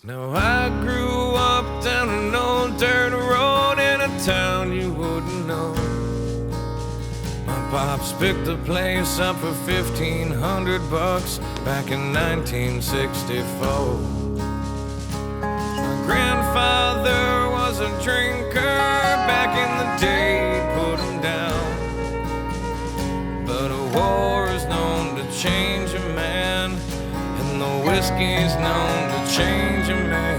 Now I grew up down an old dirt road in a town you wouldn't know. My pops picked the place up for $1,500 back in 1964. My grandfather was a drinker back in the day, put him down. But a war is known to change a man, and the whiskey's known to change a man.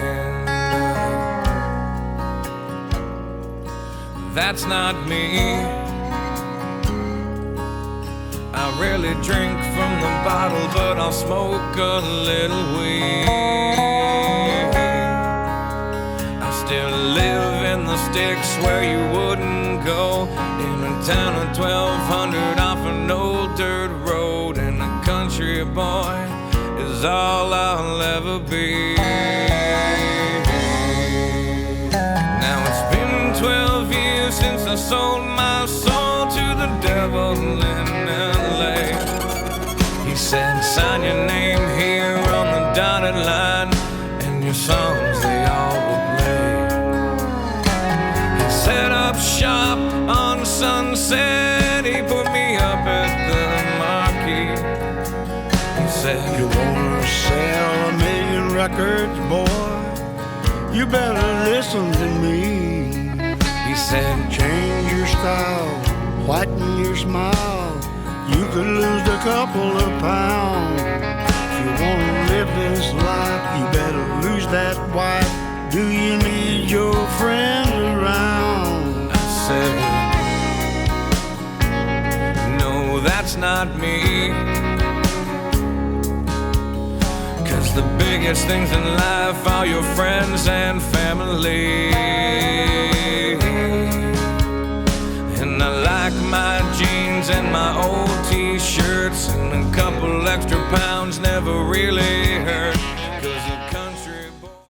That's not me. I rarely drink from the bottle, but I'll smoke a little weed. I still live in the sticks where you wouldn't go, in a town of 1,200 off an old dirt road, and a country boy is all I'll ever be. Now it's been 12 years since I sold my soul to the devil in LA. He said, sign your name here on the dotted line, and your songs, they all will play. He set up shop on Sunset, he put me up at the Marquee. He said, You wanna sell 1,000,000 records, boy? You better listen to me. he said, Change your style, whiten your smile. You could lose a couple of pounds. If you wanna live this life, you better lose that wife. Do you need your friends around? I said, no, that's not me. 'Cause the biggest things in life are your friends and family. And I like my jeans and my old t-shirts, and a couple extra pounds never really